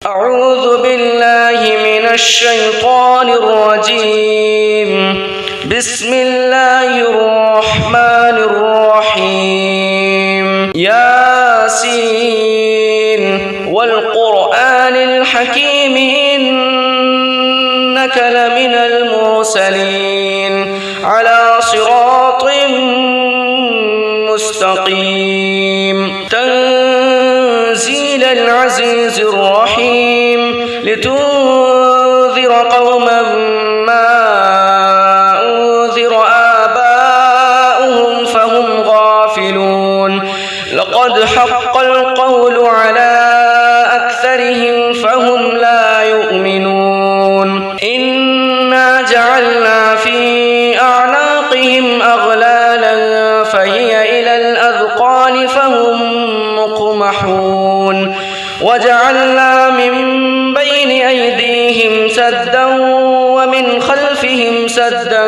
أعوذ بالله من الشيطان الرجيم. بسم الله الرحمن الرحيم. ياسين والقرآن الحكيم إنك لمن المرسلين على صراط مستقيم. تنزيل العزيز الرحيم لتنذر قوما ما أنذر آباؤهم فهم غافلون. لقد حق القول على أكثرهم فهم لا يؤمنون. إنا جعلنا في أعناقهم أغلالا فهي إلى الأذقان فهم مقمحون. وجعلنا من بين أيديهم سدا ومن خلفهم سدا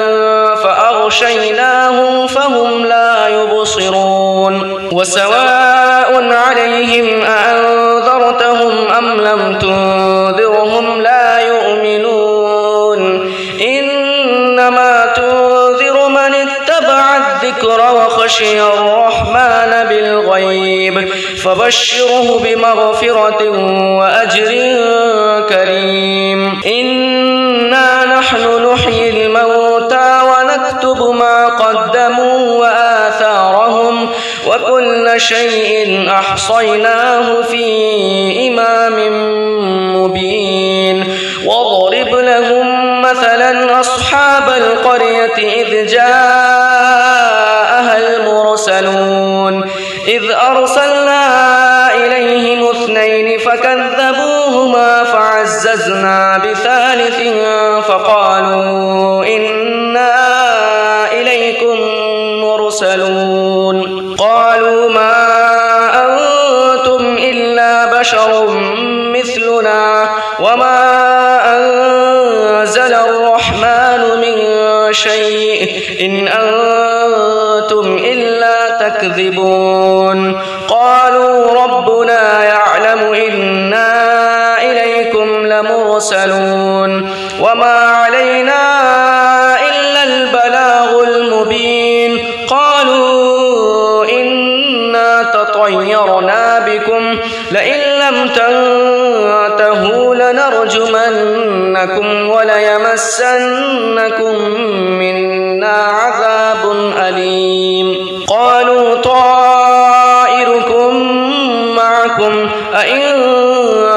فأغشيناهم فهم لا يبصرون. وسواء عليهم أأنذرتهم أم لم تنذرهم لا يؤمنون. إنما تنذر من اتبع الذكر وخشي الرحمن بالغيب فبشره بمغفرة وأجر كريم. إنا نحن نحيي الموتى ونكتب ما قدموا وآثارهم وكل شيء أحصيناه في إمام مبين. واضرب لهم مثلا أصحاب القرية إذ جاءها المرسلون إذ أرسلنا إليهم 2 فكذبوهما فعززنا بثالث فقالوا إنا إليكم مرسلون. قالوا ما أنتم إلا بشر مثلنا وما أنزل الرحمن من شيء إن أنتم إلا تكذبون. قالوا ربنا يعلم إنا إليكم لمرسلون وما علينا إلا البلاغ المبين. قالوا إنا تطيرنا بكم لئن لم تنتهوا لنرجمنكم وليمسنكم منا عذاب أليم. قالوا طائركم معكم أئن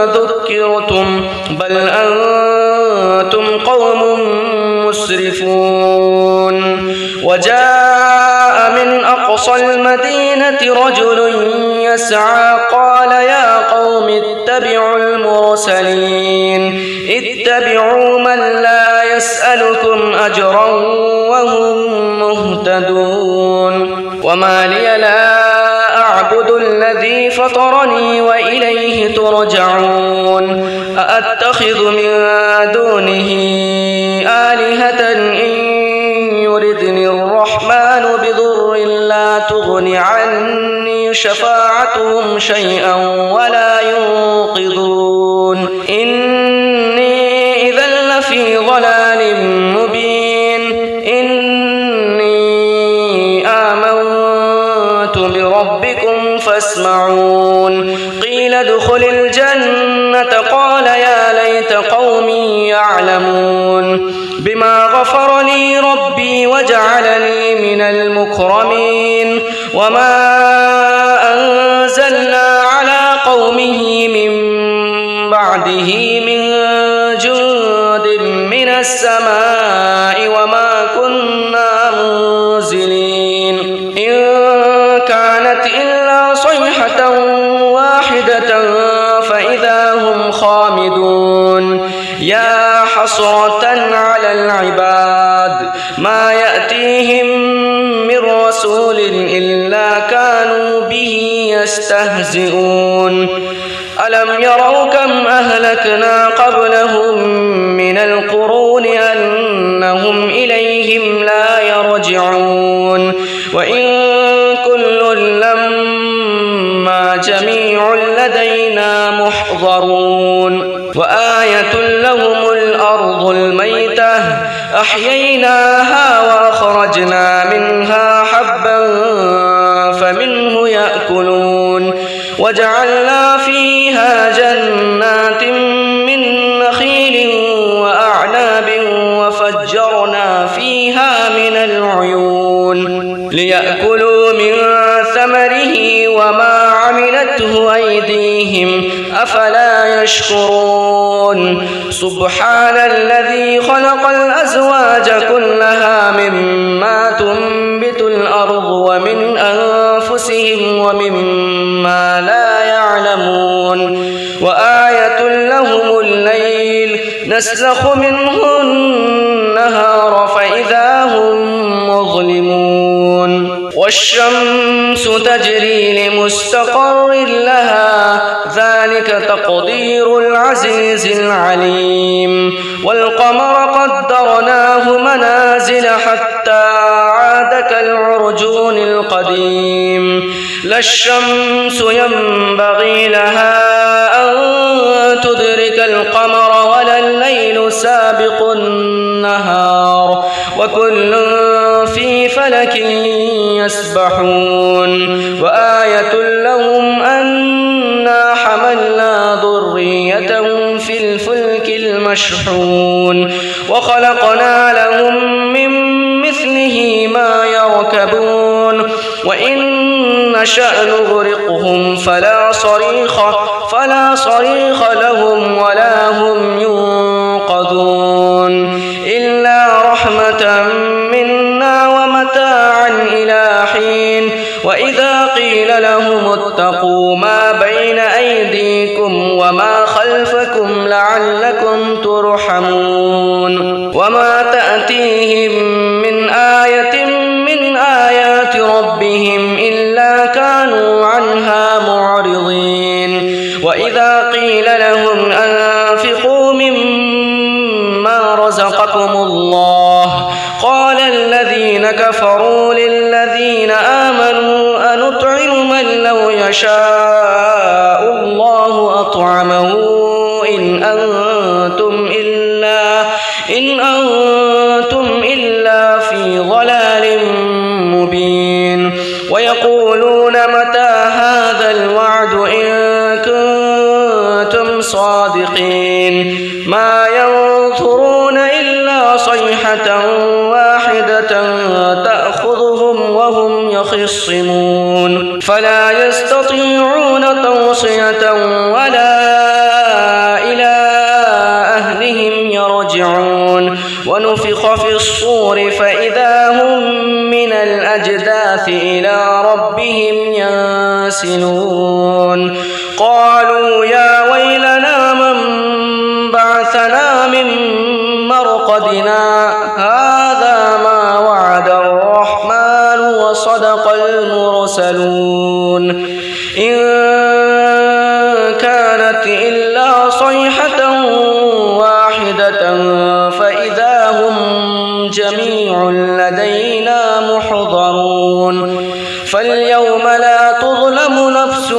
ذكرتم بل أنتم قوم مسرفون. وجاء من أقصى المدينة رجل يسعى قال يا قوم اتبعوا المرسلين اتبعوا من لا يسألكم أجرا وهم مهتدون. وما لي لا أعبد الذي فطرني وإليه ترجعون. أأتخذ من دونه آلهة إن يردني الرحمن بضر لا تغن عني شفاعتهم شيئا ولا ينقذون. إني إذا لفي ضلال مبين. إني آمنت بربكم فاسمعون. قيل ادخل الجنة قال يا ليت قومي يعلمون بما غفر لي ربي وجعلني من المكرمين. وما أنزلنا على قومه من بعده من جند من السماء وما كنا منزلين. إن كانت إلا صيحة واحدة فإذا هم خامدون. يا حسرة على العباد ما يأتيهم من رسول إلا كانوا به يستهزئون. ألم يروا كم أهلكنا قبلهم من القرون أنهم إليهم لا يرجعون. وإن كل لما جميع لدينا محضرون. وآية لهم الأرض الميتة أحييناها وأخرجنا منها حبا فمنه يأكلون وجعلنا فيها جنات من نخيل وأعناب وفجرنا فيها من العيون ليأكلوا من ثمره وما عملته أيديهم أفلا يشكرون سبحان الذي خلق الأزواج كلها مما تنبت الأرض ومن أنفسهم ومما لا يعلمون وآية لهم الليل نسلخ منه النهار فإذا هم مظلمون والشمس تجري لمستقر لها ذلك تقدير العزيز العليم والقمر قدرناه منازل حتى عاد كالعرجون القديم لا الشمس ينبغي لها أن تدرك القمر ولا الليل سابق النهار وكل في فلك يسبحون وآية لهم أنا حملنا ذريتهم في الفلك المشحون وخلقنا لهم من مثله ما يركبون وإن نشأ نغرقهم فلا صريخ لهم ولا هم ينقذون إلا رحمة منا ومتاعا إلى حين وإذا قيل لهم اتقوا ما بين أيديكم وما خلفكم لعلكم ترحمون وما تأتيهم من آية من آيات ربهم إلا كانوا عنها معرضين وإذا قيل لهم أنفقوا مما رزقكم الله قال الذين كفروا للذين آمنوا أنطعم من لو يشاء الله أطعمه إن أنتم إلا في ضلال مبين ويقولون متى هذا الوعد إن كنتم صادقين ما ينظرون إلا صيحة واحدة تأخذهم وهم يخصمون فلا يستطيعون توصية ولا إلى أهلهم يرجعون ونفخ في الصور فإذا هم من الأجداث إلى ربهم ينسلون قالوا يا ويلنا من بعثنا من مرقدنا هذا ما وعد الرحمن وصدق المرسلون إن كانت إلا صيحة واحدة فإذا هم جميع لدينا محضرون فاليوم لا تظلم نفس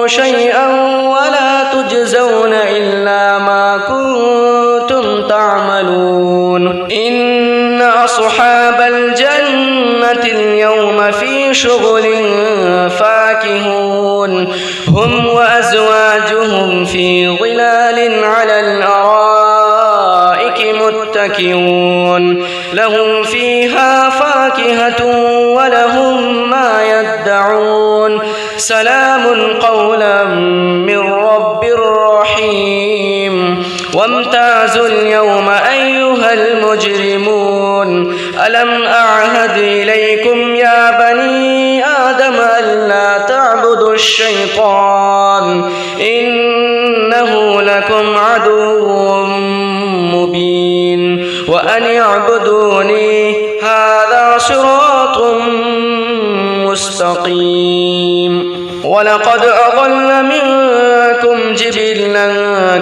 شيئا ولا تجزون إلا ما كنتم تعملون إن أصحاب الجنة اليوم في شغل فاكهون هم وأزواجهم في ظلال على الأرائك متكئون لهم فيها فاكهة ولهم ما يدعون سلام قولا من رب رحيم وامتازوا اليوم أيها المجرمون ألم أعهد إليكم يا بني آدم ألا تعبدوا الشيطان إنه لكم عدو مبين وأن اعبدوني هذا صراط مستقيم ولقد أضل منكم جبلا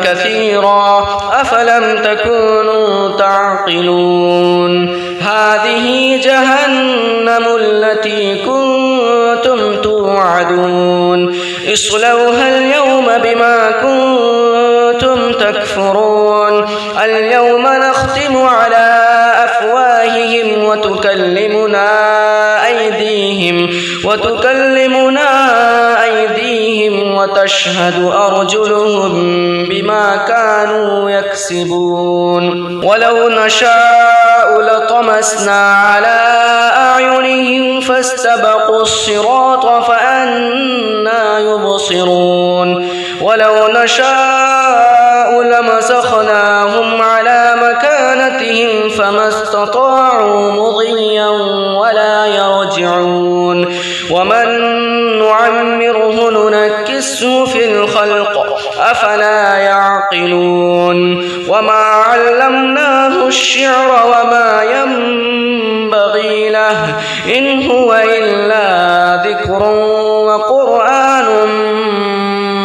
كثيرا أفلم تكونوا تعقلون هذه جهنم التي كنتم توعدون اصلوها اليوم بما كنتم تكفرون اليوم نختم على أفواههم وتكلمنا أيديهم وتشهد أرجلهم بما كانوا يكسبون ولو نشاء لطمسنا على أعينهم فاستبقوا الصراط فأنى يبصرون ولو نشاء لمسخناهم على مكانتهم فما استطاعوا مضيا ولا يرجعون ومن نعمره ننكسه في الخلق أفلا يعقلون وما علمناه الشعر وما ينبغي له إن هو إلا ذكر وقرآن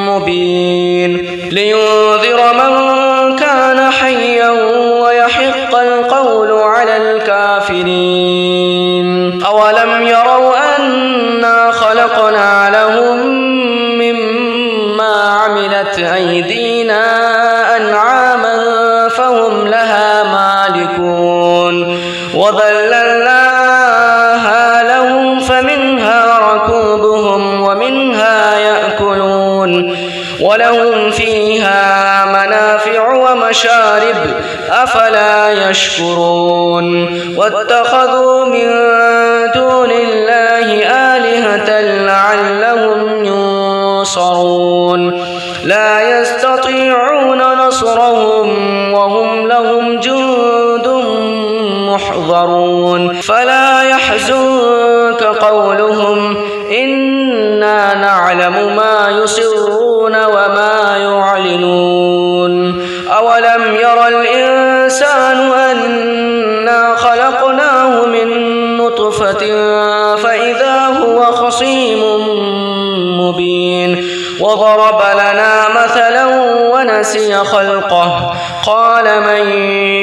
مبين لينذر من كان حيا ويحق القول على الكافرين أولم يروا أنا خلقنا لهم مما عملت أيدينا أنعاما فهم لها مالكون وذللناها لهم فمنها ركوبهم ومنها يأكلون ولهم فيها منافع ومشارب أفلا يشكرون واتخذوا من دون الله آلهة لعلهم ينصرون لا يستطيعون نصرهم وهم لهم جند محضرون فلا يحزنك قولهم إنا نعلم ما يسرون وما يعلنون أولم ير الإنسان أنا خلقناه من نطفة فإذا هو خصيم مبين وضرب لنا مثلا ونسي خلقه قال من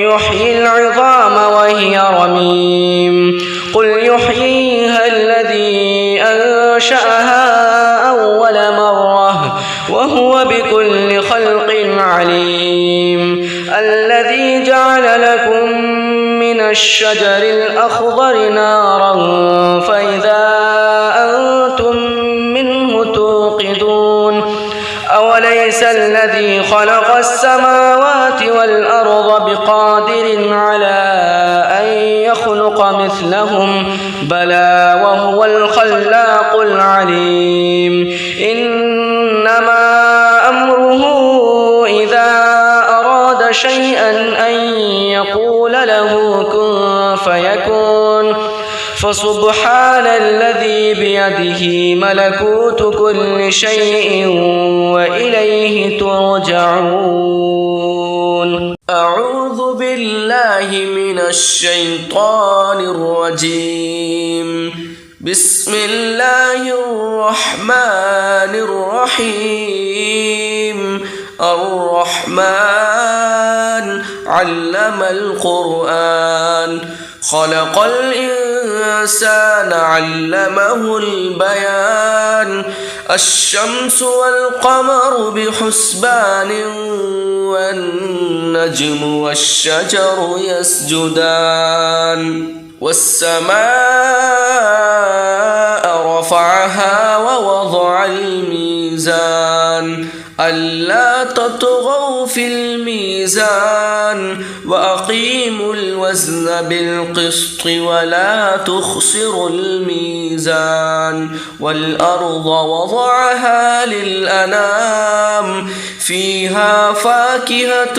يحيي العظام وهي رميم قل يحييها الذي أنشأها أول مرة وهو بكل خلق عليم الذي جعل لكم من الشجر الأخضر نارا فإذا أنتم منه توقدون أوليس الذي خلق السماوات والأرض بقادر على أن يخلق مثلهم بلى وهو الخلاق العليم إنما أمره إذا أراد شيئا أن يقول له كن فيكون فسبحان الذي بيده ملكوت كل شيء وإليه ترجعون أعوذ بالله من الشيطان الرجيم بسم الله الرحمن الرحيم الرحمن علم القرآن خلق الإنسان علمه البيان الشمس والقمر بحسبان والنجم والشجر يسجدان والسماء رفعها ووضع الميزان ألا تطغوا في الميزان وأقيموا الوزن بالقسط ولا تخسروا الميزان والأرض وضعها للأنام فيها فاكهة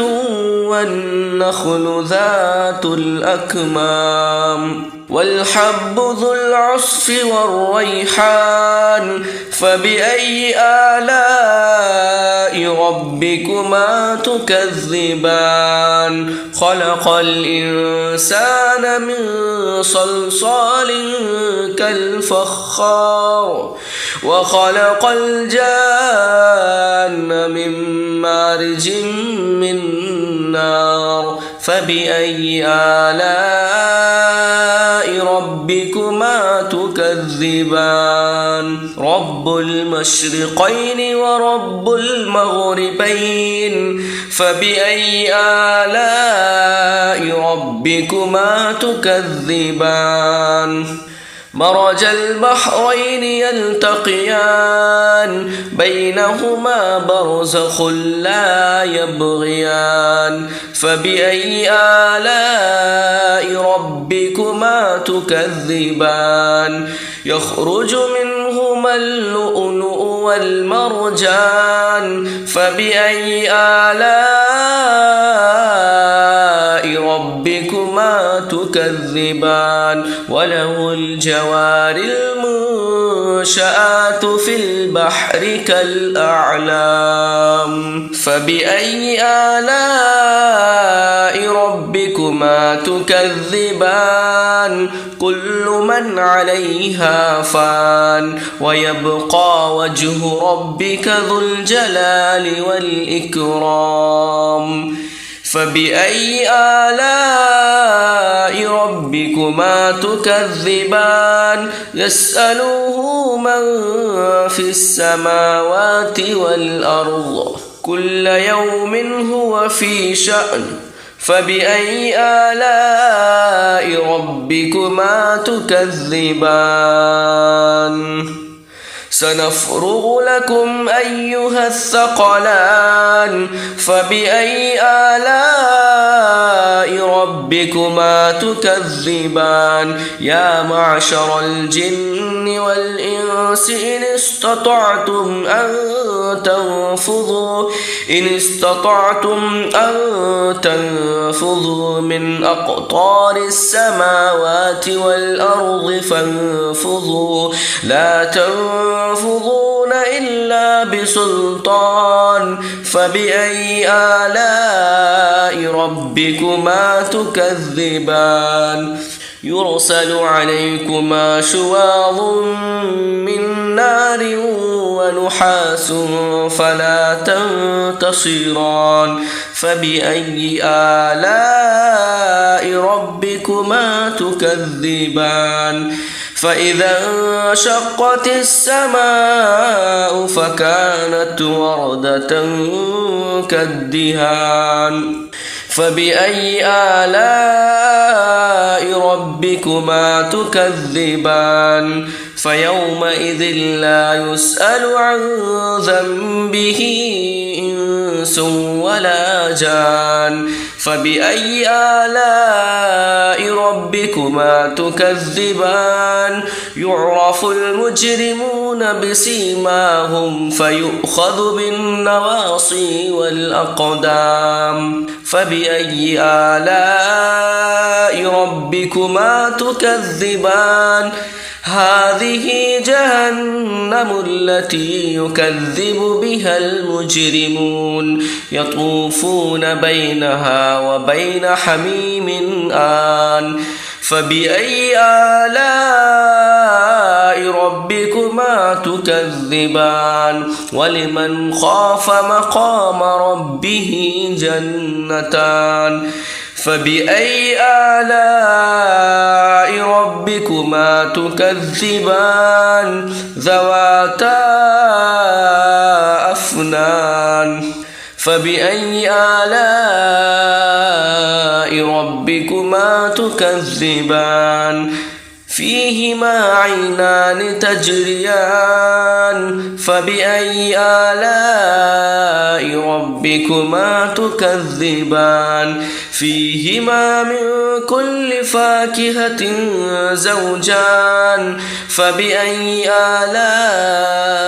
والنخل ذات الأكمام والحب ذو العصف والريحان فبأي آلاء ربكما تكذبان خلق الإنسان من صلصال كالفخار وخلق الجان من مارج من نار فبأي آلاء ربكما تكذبان رب المشرقين ورب المغربين فبأي آلاء ربكما تكذبان مرج البحرين يلتقيان بينهما برزخ لا يبغيان فبأي آلاء ربكما تكذبان يخرج منهما اللؤلؤ والمرجان فبأي آلاء ربكما تكذبان وله الجوار المنشآت في البحر كالأعلام فبأي آلاء ربكما تكذبان كل من عليها فان ويبقى وجه ربك ذو الجلال والإكرام فبأي آلاء ربكما تكذبان يسأله من في السماوات والأرض كل يوم هو في شأن فبأي آلاء ربكما تكذبان سنفرغ لكم أيها الثقلان فبأي آلاء ربكما تكذبان يا معشر الجن والإنس إن استطعتم أن تنفذوا من أقطار السماوات والأرض فانفذوا لا تنفذون إلا بسلطان فبأي آلاء ربكما تكذبان يرسل عليكما شواظ من نار ونحاس فلا تنتصران فبأي آلاء ربكما تكذبان فإذا انشقت السماء فكانت وردة كالدهان فبأي آلاء ربكما تكذبان فيومئذ لا يسأل عن ذنبه إنس ولا جان فبأي آلاء ربكما تكذبان يعرف المجرمون بسيماهم فيؤخذ بالنواصي والأقدام فبأي آلاء ربكما تكذبان هذه جهنم التي يكذب بها المجرمون يطوفون بينها وبين حميم آن فبأي آلاء ربكما تكذبان ولمن خاف مقام ربه جنتان فبأي آلاء ربكما تكذبان ذواتا أفنان فبأي آلاء ربكما تكذبان فيهما عينان تجريان فبأي آلاء ربكما تكذبان فيهما من كل فاكهة زوجان فبأي آلاء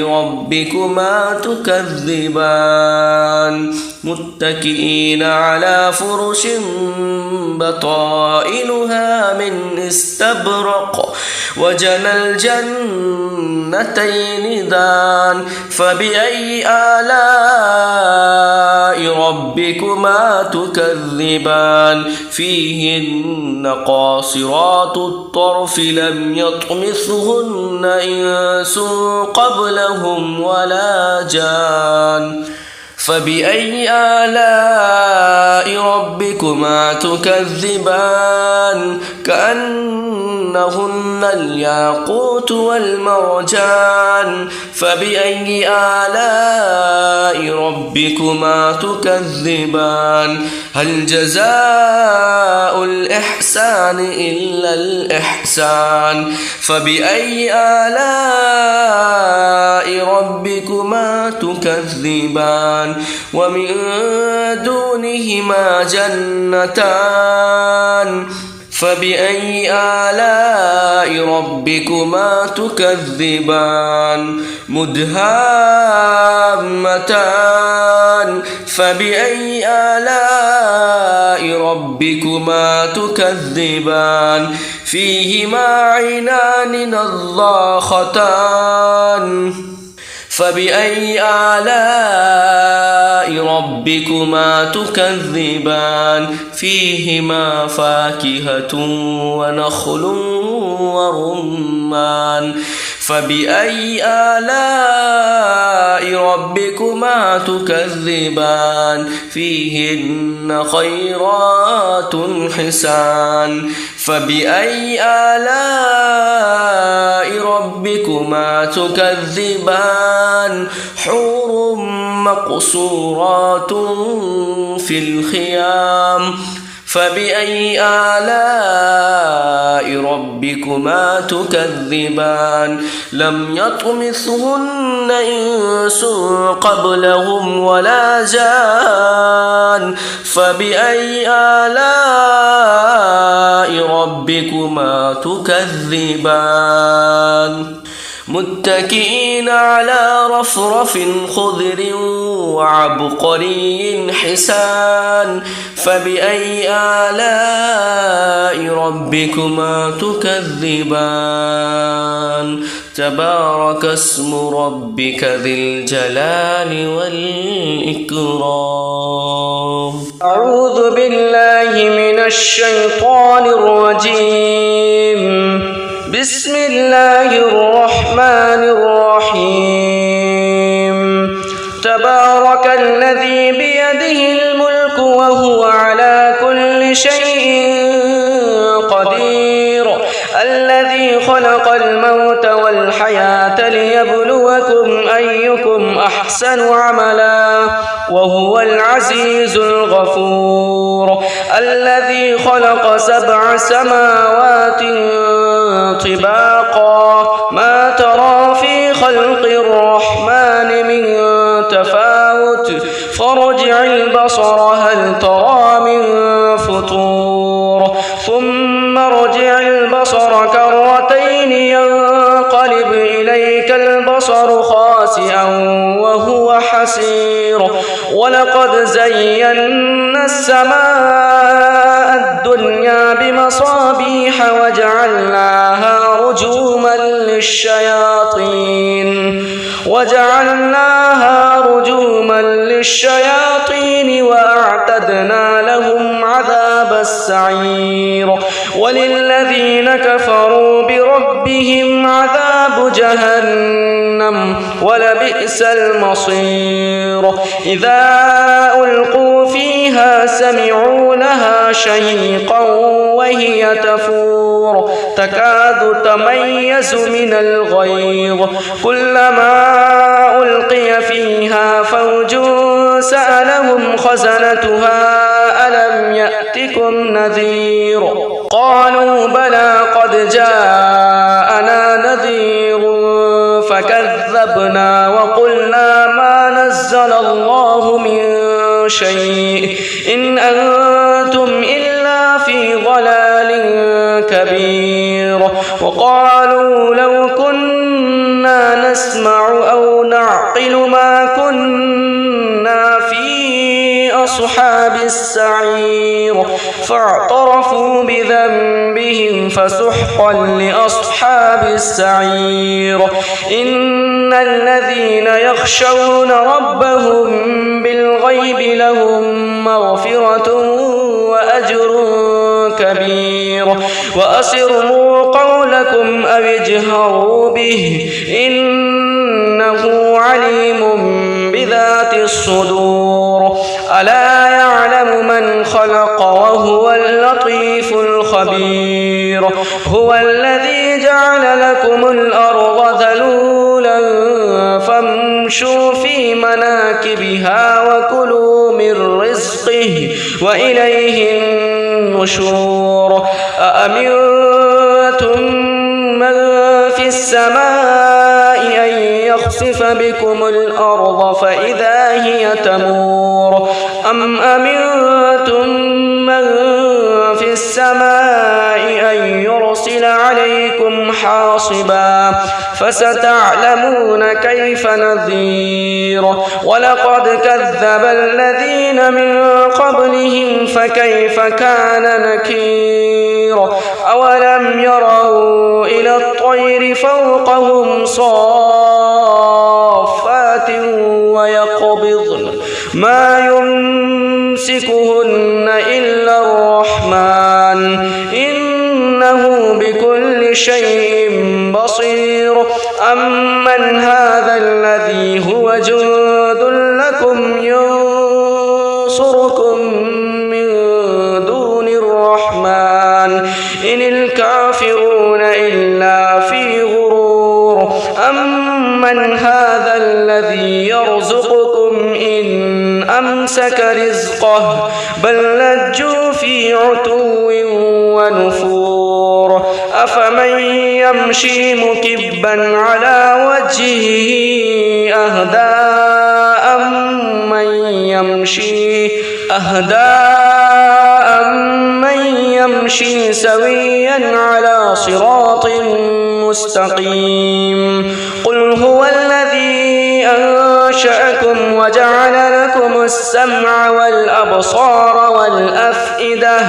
ربكما تكذبان متكئين على فرش بطائنها من استبرق وجنى الجنتين دان فبأي آلاء ربكما تكذبان فيهن قاصرات الطرف لم يطمثهن إنس قبلهم ولا جان فبأي آلاء ربكما تكذبان كأنهن الياقوت والمرجان فبأي آلاء ربكما تكذبان هل جزاء الإحسان إلا الإحسان فبأي آلاء ربكما تكذبان ومن دونهما جنتان فبأي آلاء ربكما تكذبان مدهامتان فبأي آلاء ربكما تكذبان فيهما عينان نضاختان فبأي آلاء ربكما تكذبان فيهما فاكهة ونخل ورمان فبأي آلاء ربكما تكذبان فيهن خيرات حسان فبأي آلاء ربكما تكذبان حور مقصورات في الخيام فبأي آلاء ربكما تكذبان لم يطمثهن إنس قبلهم ولا جان فبأي آلاء ربكما تكذبان متكئين على رفرف خضر وعبقري حسان فبأي آلاء ربكما تكذبان تبارك اسم ربك ذي الجلال والإكرام أعوذ بالله من الشيطان الرجيم بسم الله الرحمن الرحيم تبارك الذي بيده الملك وهو على كل شيء قدير الذي خلق الموت والحياة ليبلوكم أيكم أحسن عملا وهو العزيز الغفور الذي خلق 7 سماوات طباقا ما ترى في خلق الرحمن من تفاوت فارجع البصر هل ترى من فطور ثم ارجع البصر كرتين ينقلب إليك البصر خاسئا وهو حسير ولقد زينا السماء الدنيا بمصابيح وجعلناها رجوما للشياطين وأعتدنا لهم عذاب السعير وللذين كفروا بربهم عذاب جهنم ولبئس المصير إذا ألقوا فيها سمعوا لها شهيقا وهي تفور تكاد تميز من الغيظ كلما ألقي فيها فوج سألهم خزنتها ألم يأتكم نذير قالوا بلى قد جاءنا نذير فكذبنا وقلنا ما نزل الله من شيء إن أنتم إلا في ضلال كبير وقالوا لو كنا نسمع أو نعقل ما كنا في أصحاب السعير فاعترفوا بذنبهم فسحقا لأصحاب السعير إن الذين يخشون ربهم بالغيب لهم مغفرة وأجر كبير وأسروا قولكم أو اجهروا به إنه عليم بذات ذات الصدور ألا يعلم من خلق وهو اللطيف الخبير هو الذي جعل لكم الأرض ذلولا فامشوا في مناكبها وكلوا من رزقه وإليه النشور أأمنتم من في السماء أن يخسف بكم الأرض فإذا هي تمور أم أمنتم من في السماء أن يرسل عليكم حاصبا فستعلمون كيف نذير ولقد كذب الذين من قبلهم فكيف كان نكير أولم يروا إلى الطير فوقهم صافات ويقبضن ما يمسكهن إلا الرحمن إنه بكل شيء بصير أمن هذا الذي هو جند لكم ينصركم من دون الرحمن إن الكافرون إلا في غرور أمن هذا الذي يرزقكم إن أمسك رزقه بل لجوا في عتو ونفور أفمن يمشي مكبا على وجهه أهدى أمن يمشي سويا على صراط مستقيم قل هو الذي أنشأكم وجعل لكم السمع والأبصار والأفئدة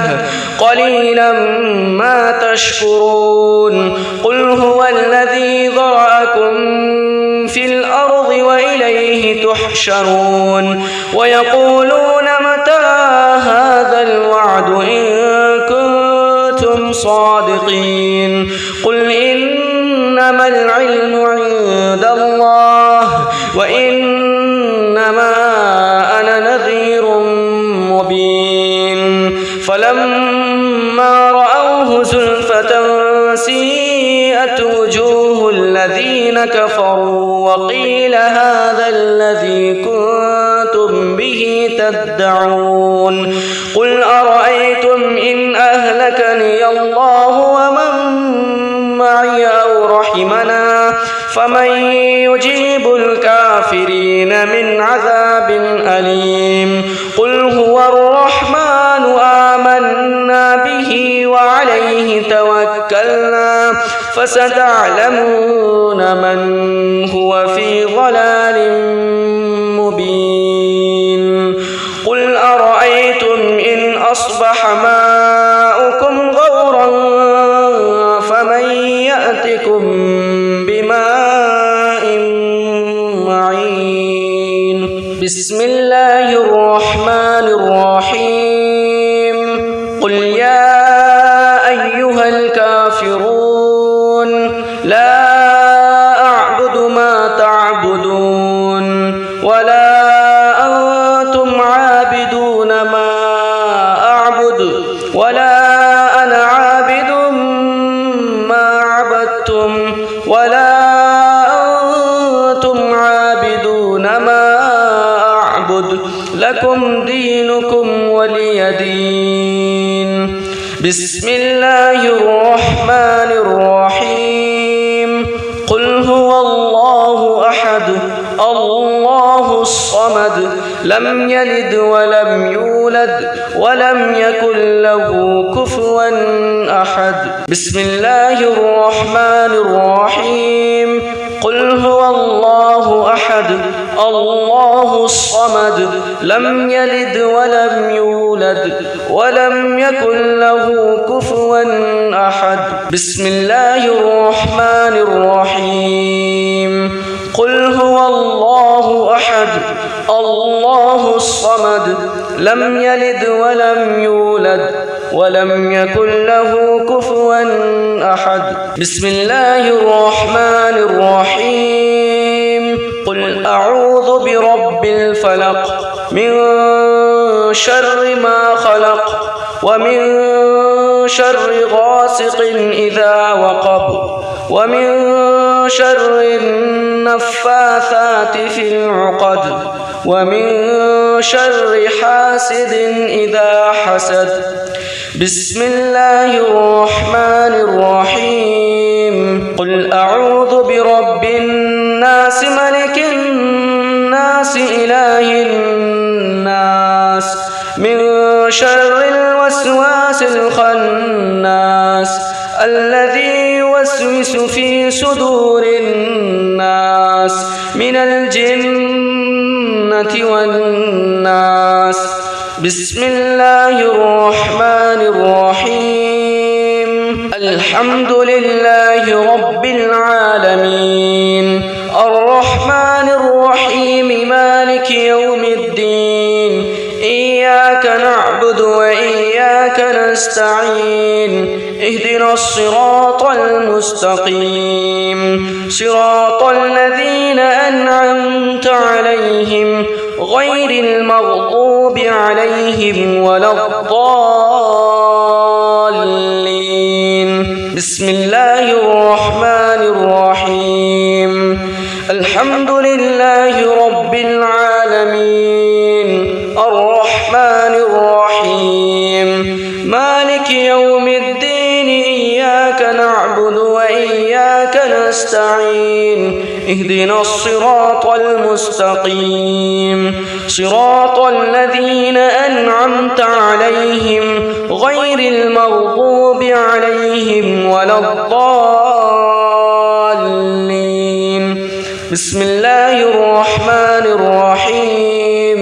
قليلا ما تشكرون قل هو الذي ذرأكم في الأرض وإليه تحشرون ويقولون متى هذا الوعد إن كنتم صادقين قل إنما العلم عند الله وإنما أنا نذير مبين فلما رأوه زلفة سيئت وجوه الذين كفروا وقيل هذا الذي كنتم به تدعون قل أرأيتم إن أهلكني الله ومن معي أو رحمنا فمن يجيب الكافرين من عذاب أليم قل هو الرحمن آمنا به وعليه توكلنا فستعلمون من هو في ضلال مبين قل أرأيتم إن أصبح ماؤكم غورا فمن يأتكم بماء معين بسم الله الرحمن الرحيم قل يا أيها الكافرون لا أعبد ما تعبدون ولا أنتم عابدون ما أعبد ولا أنا عابد ما عبدتم ولا أنتم عابدون ما أعبد لكم دينكم ولي دين بسم الله الرحمن الرحيم قل هو الله أحد الله الصمد لم يلد ولم يولد ولم يكن له كفوا أحد بسم الله الرحمن الرحيم قل هو الله أحد الله الصمد لم يلد ولم يولد ولم يكن له كفوا أحد بسم الله الرحمن الرحيم قل هو الله أحد الله الصمد لم يلد ولم يولد ولم يكن له كفوا أحد بسم الله الرحمن الرحيم قل أعوذ برب الفلق من شر ما خلق ومن شر غاسق إذا وقب ومن شر النفاثات في العقد ومن شر حاسد إذا حسد. بسم الله الرحمن الرحيم. قل أعوذ برب الناس ملك الناس إله الناس من شر الوسواس الخناس الذي يوسوس في صدور الناس من الجنة والناس. بسم الله الرحمن الرحيم. الحمد لله رب العالمين الرحمن الرحيم مالك يوم الدين إياك نعبد وإياك نستعين اهدنا الصراط المستقيم صراط الذين أنعمت عليهم غير المغضوب عليهم ولا الضالين. بسم الله الرحمن الرحيم. الحمد لله رب العالمين الرحمن الرحيم مالك يوم الدين إياك نعبد وإياك نستعين اهدنا الصراط المستقيم صراط الذين أنعمت عليهم غير المغضوب عليهم ولا الضالين. بسم الله الرحمن الرحيم.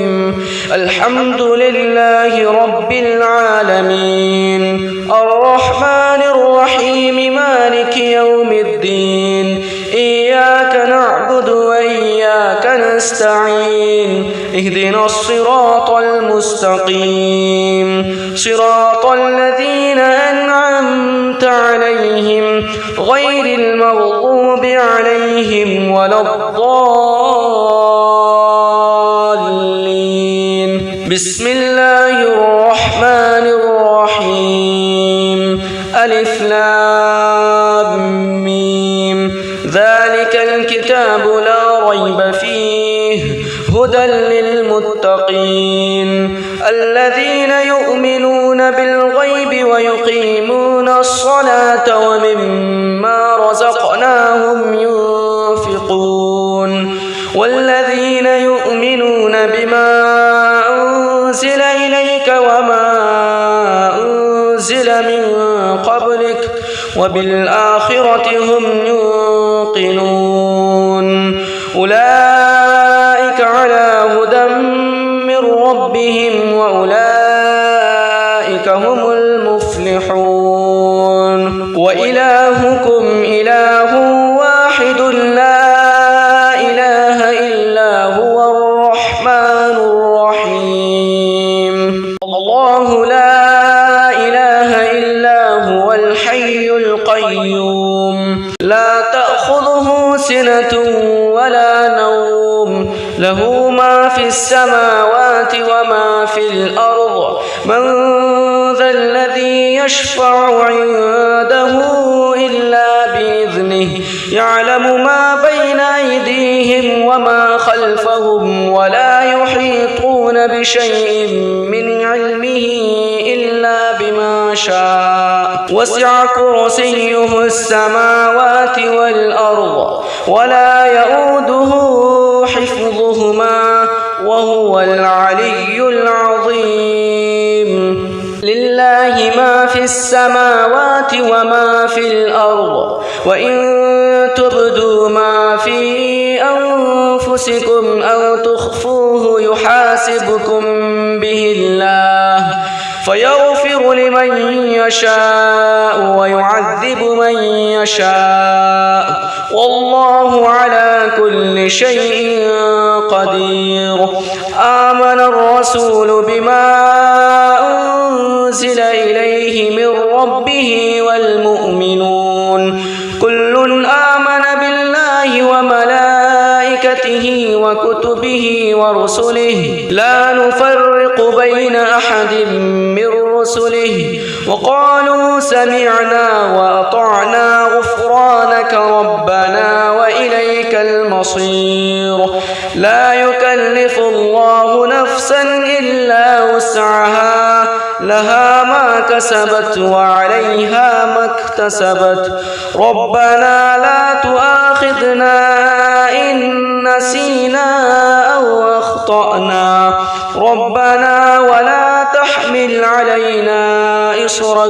الحمد لله رب العالمين الرحمن الرحيم مالك يوم الدين إياك نعبد وإياك نستعين اهدنا الصراط المستقيم صراط الذين أنعمت عليهم غير المغضوب عليهم ولا الضالين. بسم الله الرحمن الرحيم. ألف لام ميم. ذلك الكتاب لا ريب فيه هدى للمتقين الذين يؤمنون بالغيب ويقيمون الصلاة ومما رزقناهم ينفقون والذين يؤمنون بما أنزل إليك وما أنزل من قبلك وبالآخرة هم يوقنون أولئك على هدى من ربهم وأولئك هم المفلحون. وإلهكم إله واحد لا إله إلا هو الرحمن الرحيم. الله لا إله إلا هو الحي القيوم لا تأخذه سنة ولا نوم له ما في السماوات وما في الأرض من ذا الذي يشفع عنده إلا بإذنه يعلم ما بين أيديهم وما خلفهم ولا يحيطون بشيء من علمه إلا بما شاء وسع كرسيه السماوات والأرض ولا يؤوده حفظهما وهو العلي العظيم. لله ما في السماوات وما في الأرض وإن تبدوا ما في أنفسكم أو تخفوه يحاسبكم به الله فيغفر لمن يشاء ويعذب من يشاء والله على كل شيء قدير. آمن الرسول بما أنزل إليه من ربه والمؤمنون كل آمن بالله وملائكته وملائكته وكتبه ورسله لا نفرق بين أحد من رسله وقالوا سمعنا وأطعنا غفرانك ربنا وإليك المصير لا يكلف الله نفسا إلا وسعها لها ما كسبت وعليها ما اكتسبت ربنا لا تؤاخذنا إن نسينا أو أخطأنا ربنا ولا تحمل علينا إصرا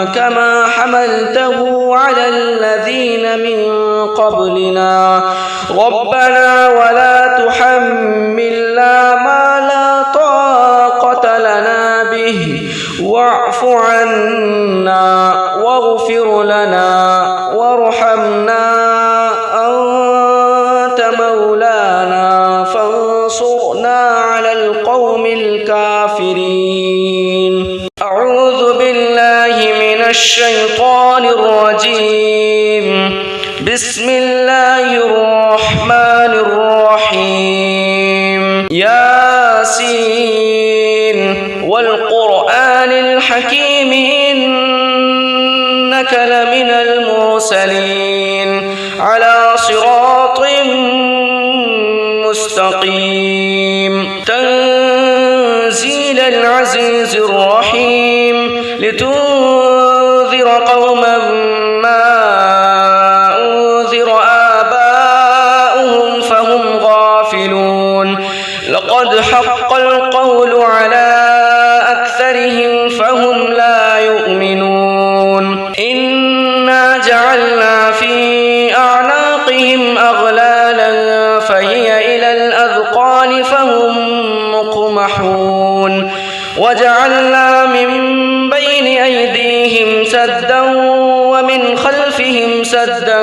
كما حملته على الذين من قبلنا ربنا ولا تحملنا ما لا طاقة لنا به واعف عنا واغفر لنا وارحمنا أنت مولانا فانصرنا على القوم الكافرين. أعوذ بالله من الشيطان الرجيم. بسم الله الرحمن الرحيم. ياسين والقرآن الحكيم إنك لمن المرسلين على صراط مستقيم تنزيل العزيز الرحيم لتنذر قوما ما أنذر آباؤهم فهم غافلون لقد حق القول على أكثرهم فهم لا يؤمنون إنا جعلنا في أعناقهم أغلالا فهي إلى الأذقان فهم مقمحون وجعلنا من بين أيديهم سدا ومن خلفهم سدا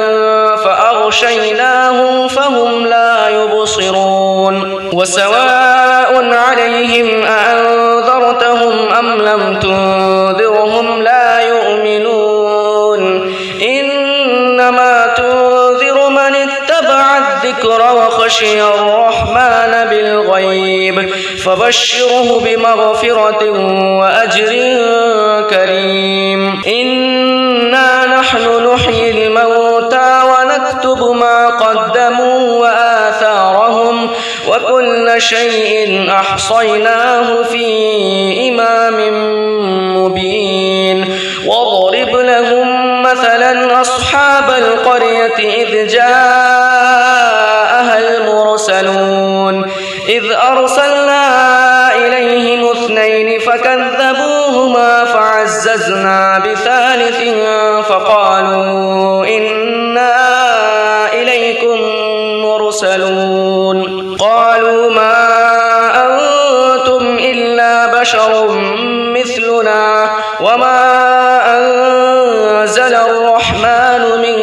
فأغشيناهم فهم لا يبصرون وسواء عليهم أأنذرتهم أم لم تنذرهم لا يؤمنون إنما تنذر من اتبع الذكر وخشي الرحمن بالغيب فبشره بمغفرة وأجر كريم. إنا نحن نحيي الموتى ونكتب ما قدموا وآثارهم وكل شيء أحصيناه في إمام مبين. واضرب لهم مثلا أصحاب القرية إذ جاءها المرسلون إذ أرسلنا إليهم اثنين فكذبوهما فعززنا بثالث فقالوا إنا إليكم مرسلون قالوا ما أنتم إلا بشر مثلنا وما أنزل الرحمن من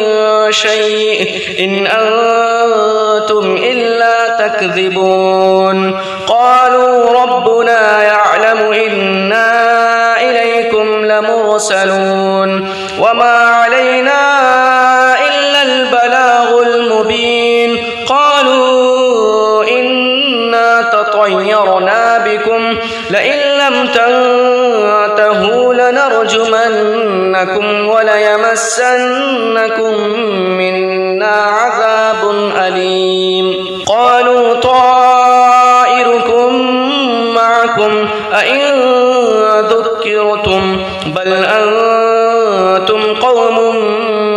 شيء إن أنتم إلا تكذبون قالوا ربنا يعلم إنا إليكم لمرسلون وما علينا إلا البلاغ المبين قالوا إنا تطيرنا بكم لئن لم تنتهوا لنرجمنكم وليمسنكم منا عذاب أليم قالوا طائركم معكم أئن ذكرتم بل أنتم قوم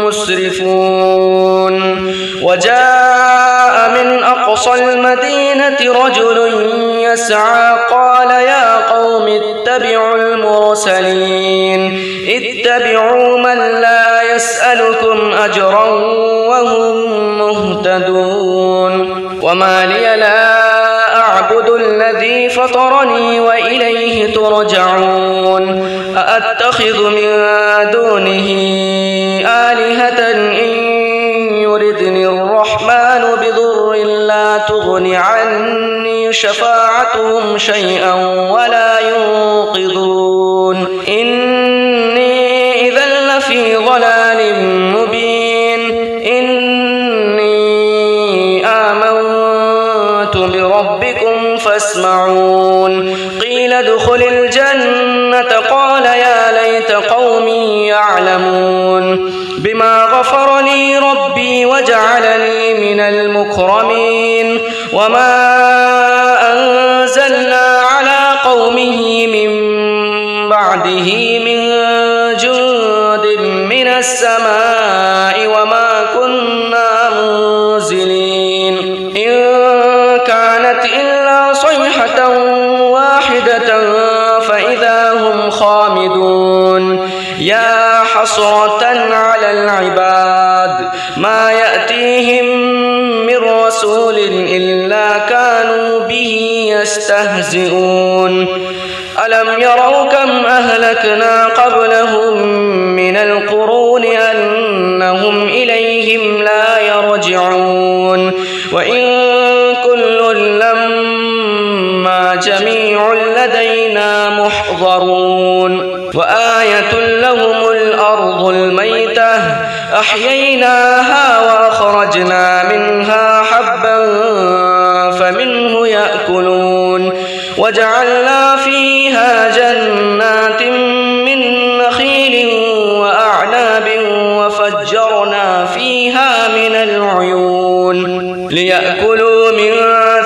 مسرفون. وجاء من أقصى المدينة رجل يسعى قال يا قوم اتبعوا المرسلين اتبعوا من لا يسألكم أجرا وهم مهتدون. وما لي لا أعبد الذي فطرني وإليه ترجعون أأتخذ من دونه آلهة إن يردني الرحمن بضر لا تغن عني شفاعتهم شيئا ولا ينقذون إني إذا لفي ضلال مبين. إني آمنت الجنة قال يا ليت قومي يعلمون بما غفر لي ربي وجعلني من المكرمين وما أنزلنا على قومه من بعده من جند من السماء وما كنا منزلين إن كانت إلا صيحة واحدة فإذا هم خامدون يا حسرة على العباد ما يأتيهم من رسول إلا كانوا به يستهزئون ألم يروا كم أهلكنا قبلهم من القرون أنهم إليهم لا يرجعون وإن كل لما جميع لدينا محضرون وآية لهم الأرض الميتة أحييناها وأخرجنا منها حبا فمنه يأكلون وجعلنا فيها جنات من نخيل وأعناب وفجرنا فيها من العيون ليأكلوا من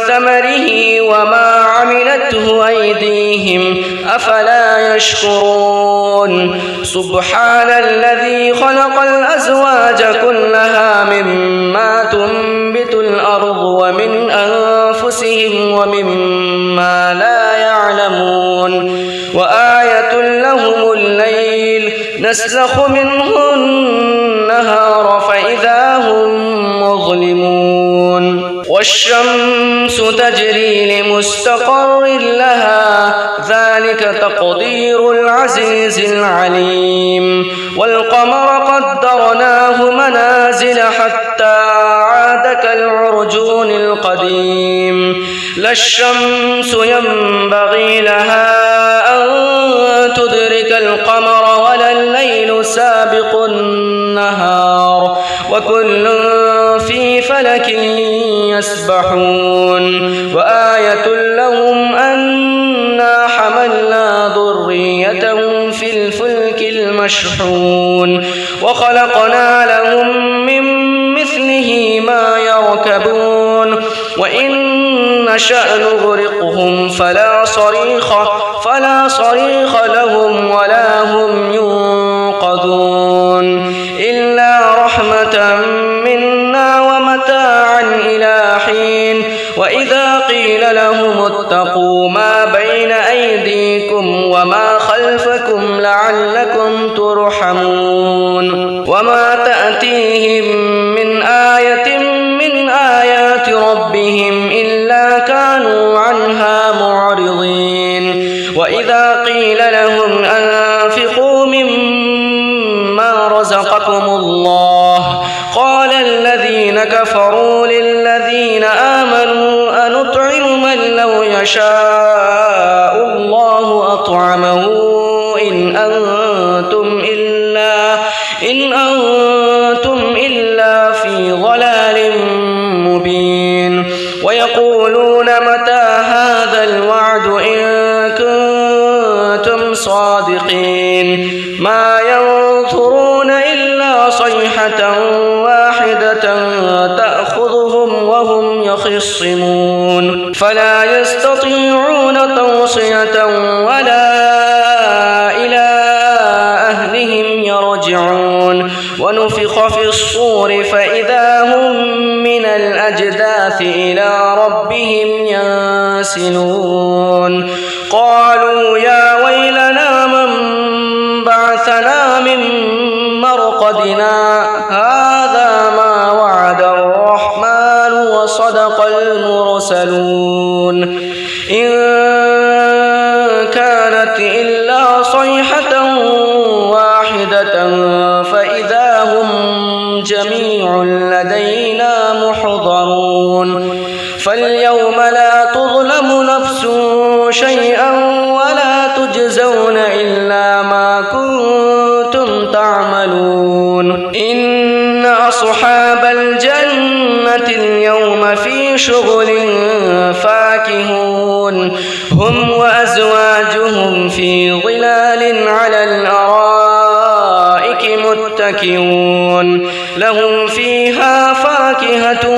ثمره وما عملته أيديهم أفلا يشكرون سبحان الذي خلق الأزواج كلها مما تنبت الأرض ومن أنفسهم ومما لا يعلمون وآية لهم الليل نسلخ منه النهار فإذا هم مظلمون والشمس تجري لمستقر لها ذلك تقدير العزيز العليم والقمر قدرناه منازل حتى عاد كالعرجون القديم لا الشمس ينبغي لها أن تدرك القمر ولا الليل سابق النهار وكل في فلك يسبحون وآية لهم أنا حملنا ذريتهم في الفلك المشحون وخلقنا لهم من مثله ما يركبون وإن نشأ نغرقهم فلا صريخ لهم ولا هم ينقذون إلا رحمة منا ومتاعا إلى حين وإذا قيل لهم اتقوا ما بين أيديكم وما خلفكم لعلكم ترحمون وما تأتيهم من آية من آيات ربهم إلا كانوا عنها معرضين وإذا قيل لهم أنفقوا مما رزقكم الله قال الذين كفروا للذين آمنوا أنطعم من لو يشاء الله أطعمه إن أنتم إلا في ضلال مبين ويقولون متى هذا الوعد إن كنتم صادقين ما ينظرون إلا صيحة واحدة تأخذهم وهم يخصمون فلا يستطيعون توصية ولا إلى أهلهم يرجعون ونفخ في الصور فإذا هم من الأجداث إلى ربهم ينسلون قالوا يا ويلنا من بعثنا من مرقدنا هذا ما وعد الرحمن وصدق المرسلون إن كانت إلا صيحة واحدة فإذا هم جميع لدينا محضرون فاليوم لا تظلم نفس شيئا ولا تجزون إلا ما كنتم تعملون إن أصحاب الجنة اليوم في شغل فاكهون هم وأزواجهم في في ظلال على الأرائك متكئون لهم فيها فاكهة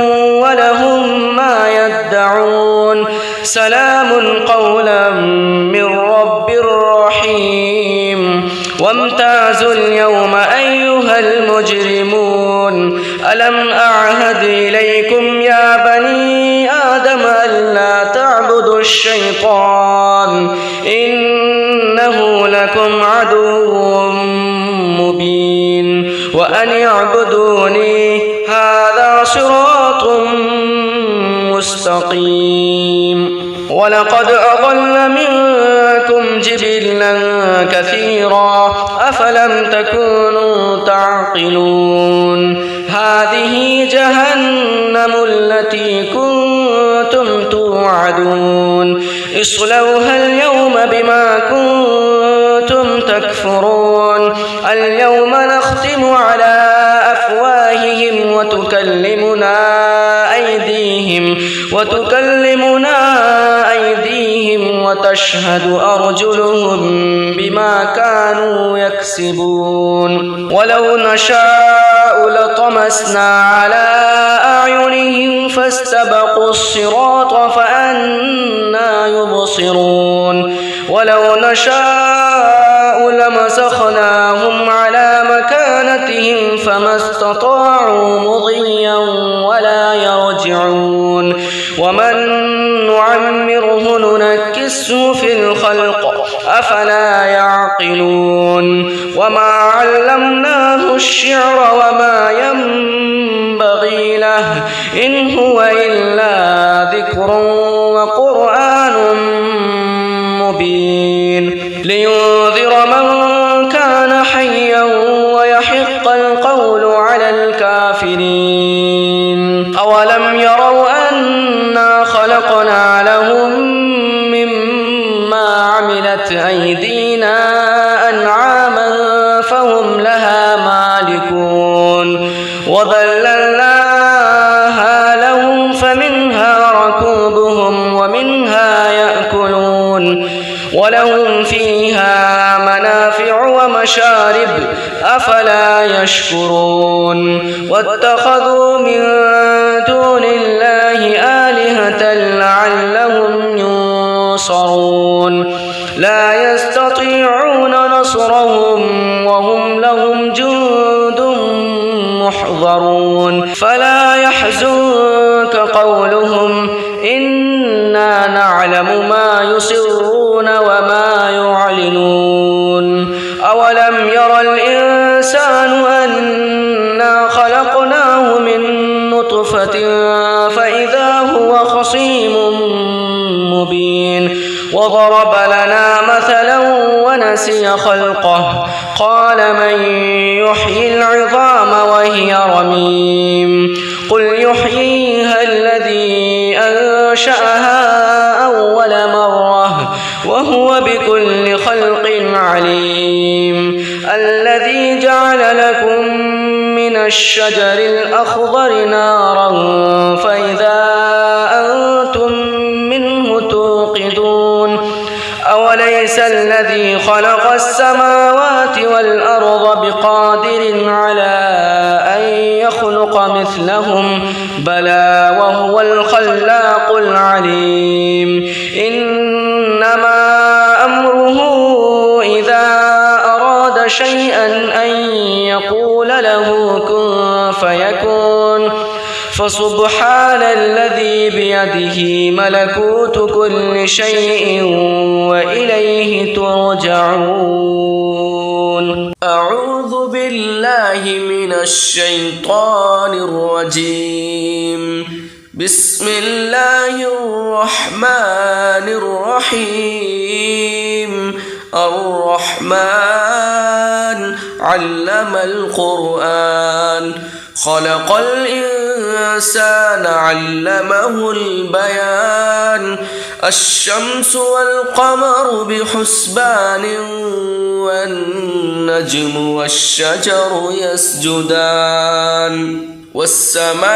ولهم ما يدعون سلام قولا من رب رحيم وامتازوا اليوم أيها المجرمون ألم أعهد إليكم يا بني آدم ألا تعبدوا الشيطان إنه لكم عدو مبين وأن اعبدوني هذا صراط مستقيم ولقد أضل منكم جبلا كثيرا أفلم تكونوا تعقلون هذه جهنم التي كنتم توعدون اصلوها اليوم بما كنتم تكفرون اليوم نختم على أفواههم وتكلمنا أيديهم وتشهد أرجلهم بما كانوا يكسبون ولو نشاء لطمسنا على أعينهم فاستبقوا الصراط فأنى يبصرون ولو نشاء لمسخناهم على مكانتهم فما استطاعوا مضيا ولا يرجعون ومن نعمره ننكسه في الخلق أفلا يعقلون وما علمناه الشعر وما ينبغي له إن هو إلا ذكر وقرآن مبين لينذر من كان حيا ويحق القول على الكافرين أولم يروا أنا خلقنا لهم مما عملت أيدينا أنعاما فهم لها مالكون وذللناها لهم فمنها ركوبهم ومنها يأكلون ولهم فيها منافع ومشارب أفلا يشكرون واتخذوا من دون الله آلهة لعلهم ينصرون لا يستطيعون نصرهم وهم لهم جند محضرون فلا يحزنك قولهم إنا نعلم ما يسرون وما يعلنون أولم ير الإنسان أنا خلقناه من نطفة فإذا هو خصيم مبين وضرب لنا مثلا ونسي خلقه قال من يحيي العظام وهي رميم قل يحييها الذي أنشأها أول مرة وهو بكل خلق عليم الذي جعل لكم من الشجر الأخضر نارا فإذا أنتم منه توقدون أوليس الذي خلق السماوات والأرض بقادر على أن يخلق مثلهم بلى وهو الخلاق العليم إنما أمره إذا أراد شيئا أن يقول له كن فيكون فسبحان الذي بيده ملكوت كل شيء وإليه ترجعون أعوذ بالله من الشيطان الرجيم بسم الله الرحمن الرحيم الرحمن علم القرآن خلق الإنسان علمه البيان الشمس والقمر بحسبان والنجم والشجر يسجدان والسماء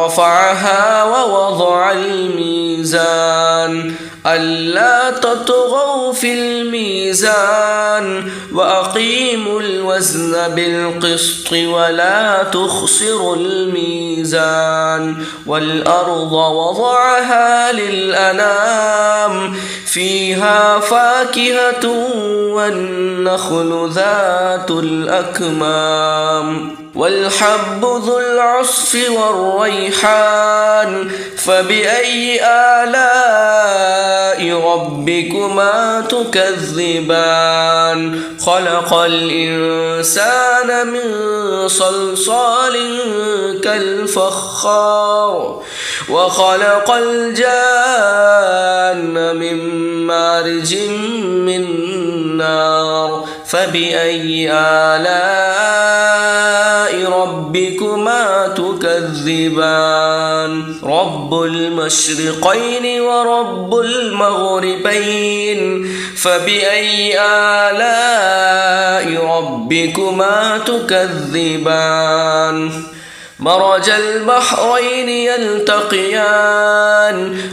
رفعها ووضع الميزان ألا تطغوا في الميزان وأقيموا الوزن بالقسط ولا تخسروا الميزان والأرض وضعها للأنام فيها فاكهة والنخل ذات الأكمام والحب ذو العصف والريحان فبأي آلاء ربكما تكذبان خلق الإنسان من صلصال كالفخار وخلق الجان من مارج من نار فبأي آلاء ربكما تكذبان رب المشرقين ورب المغربين فبأي آلاء ربكما تكذبان مرج البحرين يلتقيان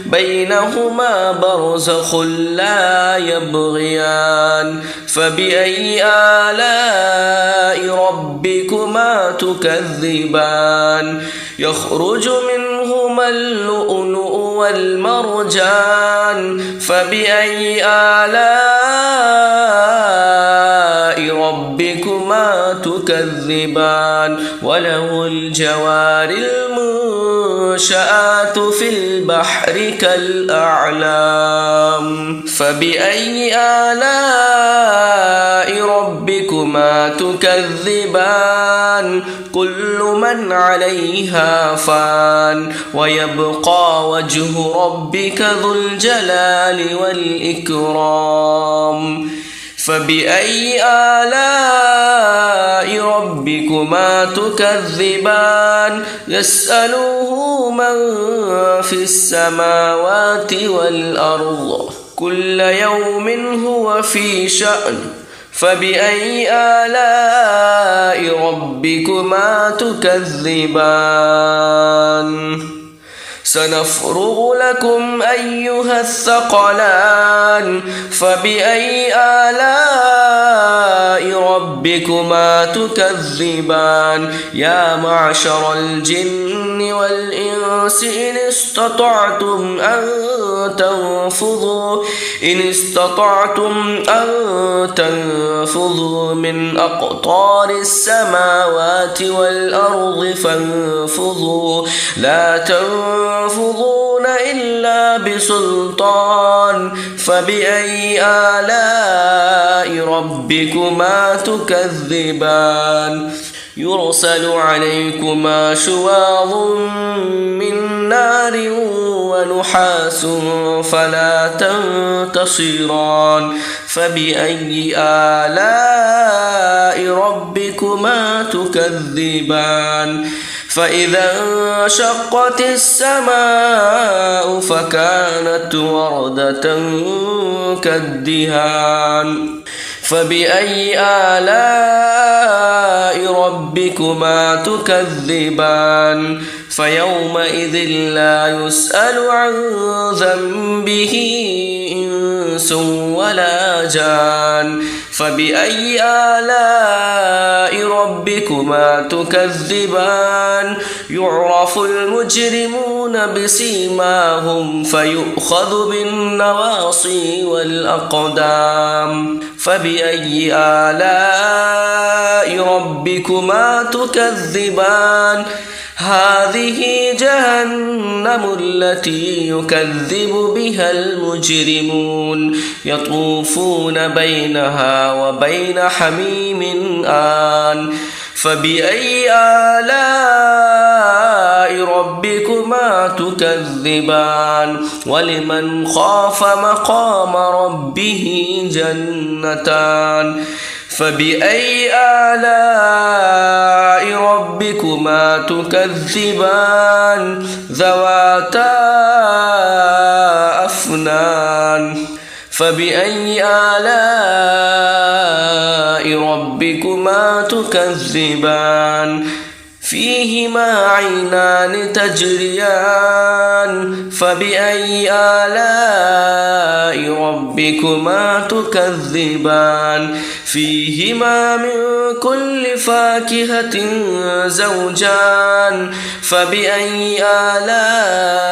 بينهما برزخ لا يبغيان فبأي آلاء ربكما تكذبان يخرج منهما اللؤلؤ والمرجان فبأي آلاء ربكما تكذبان وله الجوار المنشآت في البحر كالأعلام فبأي آلاء ربكما تكذبان كل من عليها فان ويبقى وجه ربك ذو الجلال والإكرام فبأي آلاء ربكما تكذبان يسأله من في السماوات والأرض كل يوم هو في شأن فبأي آلاء ربكما تكذبان سنفرغ لكم أيها الثقلان فبأي آلاء ربكما تكذبان يا معشر الجن والإنس إن استطعتم أن تنفذوا من أقطار السماوات والأرض فانفذوا لا تنفذون إلا بسلطان فبأي آلاء ربكما تكذبان يرسل عليكما شواظ من نار ونحاس فلا تنتصران فبأي آلاء ربكما تكذبان فإذا انشقت السماء فكانت وردة كالدهان فبأي آلاء ربكما تكذبان فيومئذ لا يسأل عن ذنبه إنس ولا جان فبأي آلاء ربكما تكذبان يعرف المجرمون بسيماهم فيؤخذ بالنواصي والأقدام فبأي آلاء ربكما تكذبان هذه جهنم التي يكذب بها المجرمون يطوفون بينها وبين حميم آن فبأي آلاء ربكما تكذبان ولمن خاف مقام ربه جنتان فبأي آلاء ربكما تكذبان ذواتا أفنان فبأي آلاء ربكما تكذبان فيهما عينان تجريان فبأي آلاء ربكما تكذبان فيهما من كل فاكهة زوجان فبأي آلاء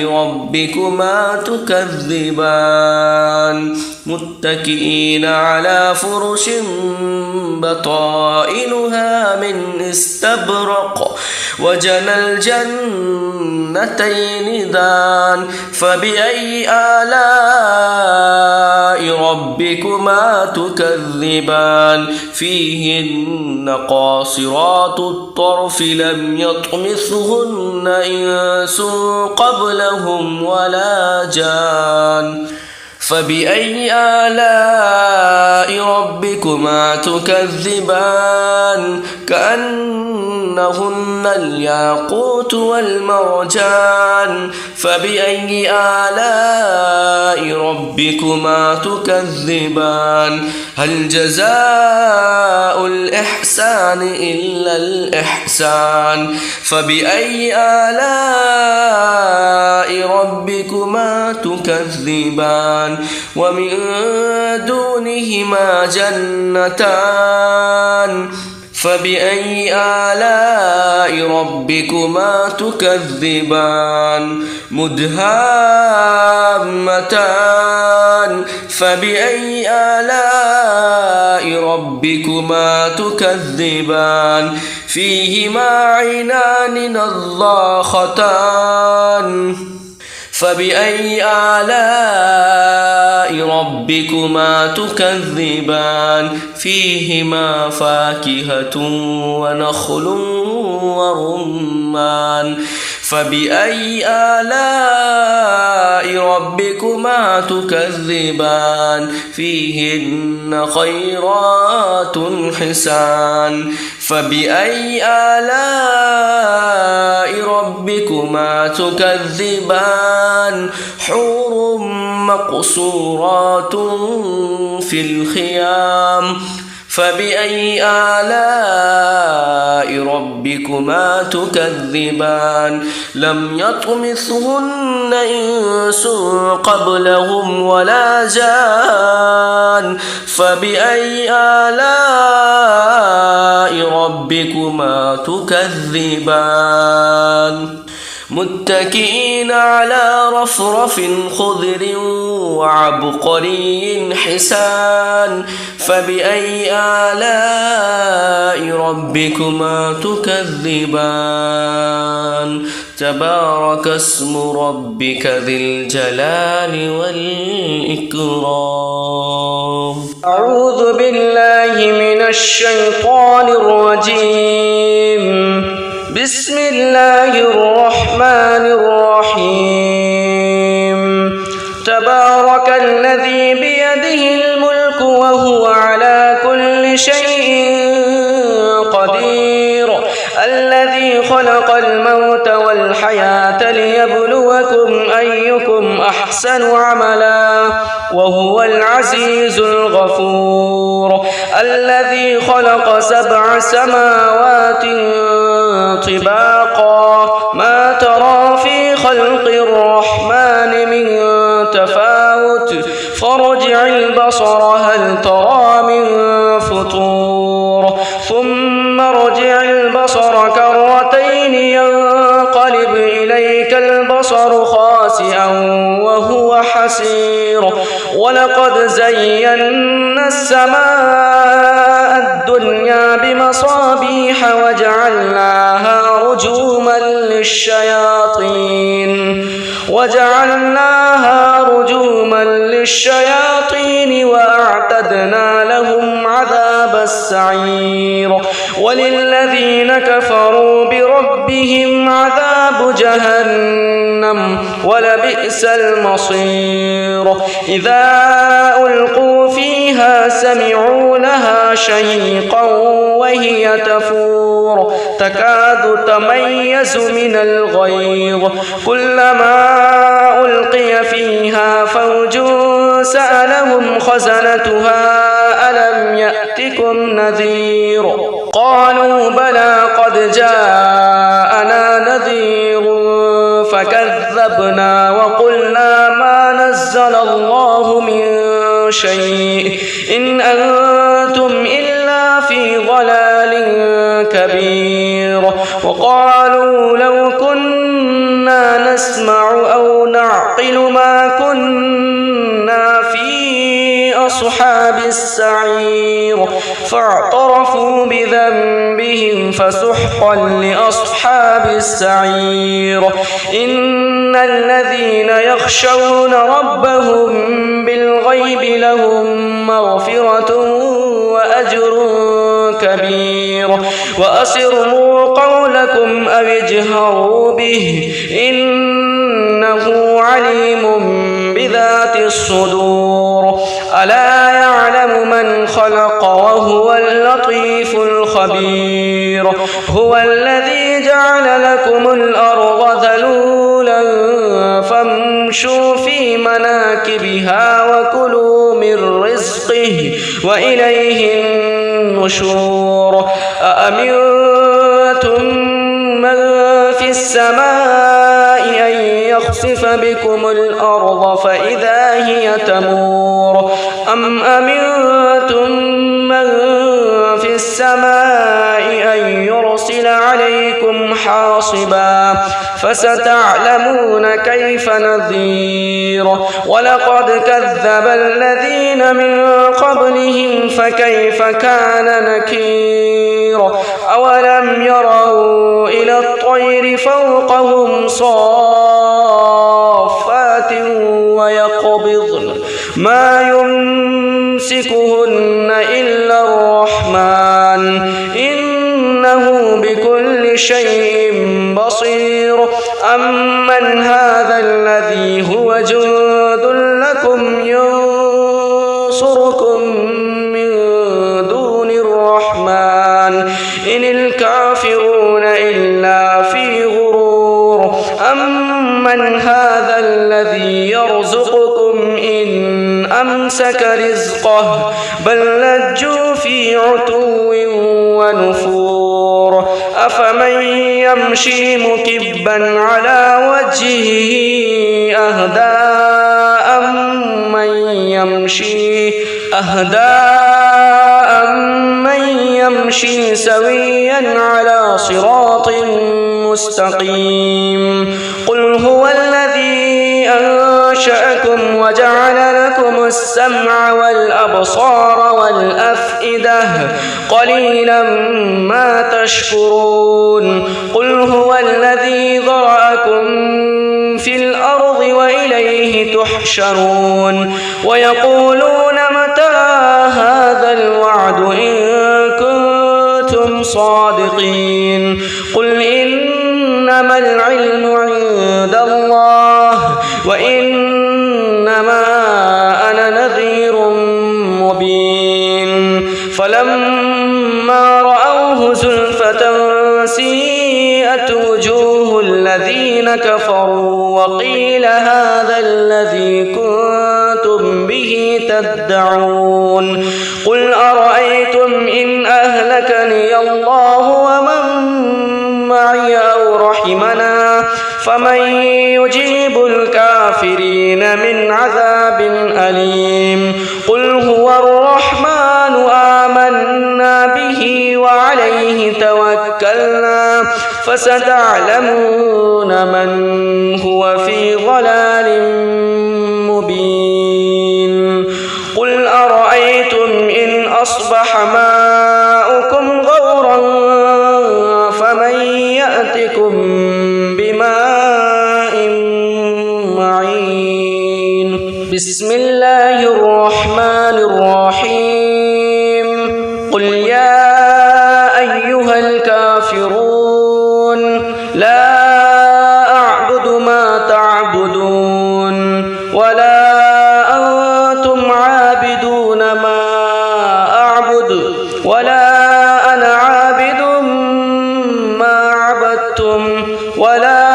ربكما تكذبان متكئين على فرش بطائنها من استبرق وجنى الجنتين دان فبأي آلاء ربكما تكذبان فيهن قاصرات الطرف لم يطمثهن إنس قبلهم ولا جان فبأي آلاء ربكما تكذبان كأنهن الياقوت والمرجان فبأي آلاء ربكما تكذبان هل جزاء الإحسان إلا الإحسان فبأي آلاء ربكما تكذبان ومن دونهما جنتان فبأي آلاء ربكما تكذبان مدهامتان فبأي آلاء ربكما تكذبان فيهما عينان نضاختان فبأي آلاء ربكما تكذبان فيهما فاكهة ونخل ورمان فبأي آلاء ربكما تكذبان فيهن خيرات حسان فبأي آلاء ربكما تكذبان حور مقصورات في الخيام فبأي آلاء ربكما تكذبان لم يطمثهن إنس قبلهم ولا جان فبأي آلاء ربكما تكذبان متكئين على رفرف خضر وعبقري حسان فبأي آلاء ربكما تكذبان تبارك اسم ربك ذي الجلال والإكرام أعوذ بالله من الشيطان الرجيم بسم الله الرحمن الرحيم تبارك الذي بيده الملك وهو على كل شيء قدير الذي خلق الموت والحياة ليبلوكم أيكم أحسن عملا وهو العزيز الغفور الذي خلق 7 سماوات طباقا ما ترى في خلق الرحمن من تفاوت فارجع البصر هل ترى من فطور ثم ارجع البصر كرتين ينقلب إليك البصر خاسئا وهو حسير ولقد زينا السماء الدنيا بمصابيح وجعلناها رجوما للشياطين وأعتدنا لهم عذاب السعير وللذين كفروا بربهم عذاب جهنم ولبئس المصير إذا ألقوا فيها سمعوا لها شهيقا وهي تفور تكاد تميز من الغيظ كلما ألقي فيها فوج سألهم خزنتها ألم يأتكم نذير قالوا بلى قد جاءنا نذير فكذبنا وقلنا ما نزل الله من شيء إن أنتم إلا في ضلال كبير وقالوا لو كنا نسمع أو نعقل ما كنا في أصحاب السعير فاعترفوا بذنبهم فسحقا لأصحاب السعير إن الذين يخشون ربهم بالغيب لهم مغفرة وأجر كبير وأسروا قولكم أو اجهروا به إنه عليم بذات الصدور ألا يعلم من خلق وهو اللطيف الخبير هو الذي جعل لكم الأرض ذلولا فامشوا في مناكبها وكلوا من رزقه وإليه النشور أأمنتم من في السماء أن يخسف بكم الأرض فإذا هي تمور أم أمنتم من في السماء أن يرسل عليكم حاصبا فستعلمون كيف نذير ولقد كذب الذين من قبلهم فكيف كان نكير أولم يروا إلى الطير فوقهم صافات ويقبضن ما يمسكهن إلا الرحمن إنه بكل شيء بصير أمن هذا الذي هو جند لكم ينصركم من دون الرحمن إن الكافرون إلا في غرور أمن هذا الذي يرزقكم إن أمسك رزقه بل لجوا في عتو ونفور أفمن يمشي مكبا على وجهه أهدى أمن يمشي سويا على صراط مستقيم قل هو الذي أنشأكم وجعل لكم السمع والأبصار والأفئدة قليلا ما تشكرون قل هو الذي ذرأكم في الأرض وإليه تحشرون ويقولون متى هذا الوعد إن كنتم صادقين قل إنما العلم عند الله وإنما أنا نذير مبين فلما رأوه زلفة سيئت وجوه الذين كفروا وقيل هذا الذي كنتم به تدعون قل أرأيتم إن أهلكني الله ومن معي أو رحمنا فمن يجيب الكافرين من عذاب أليم قل هو الرحمن آمنا به وعليه توكلنا فستعلمون من هو في ضلال مبين قل أرأيتم إن أصبح ماؤكم غورا فمن يأتكم بماء معين بسم الله الرحمن الرحيم قل يا أيها الكافرون لا أعبد ما تعبدون ولا أنتم عابدون ما أعبد ولا أنا عابد ما عبدتم ولا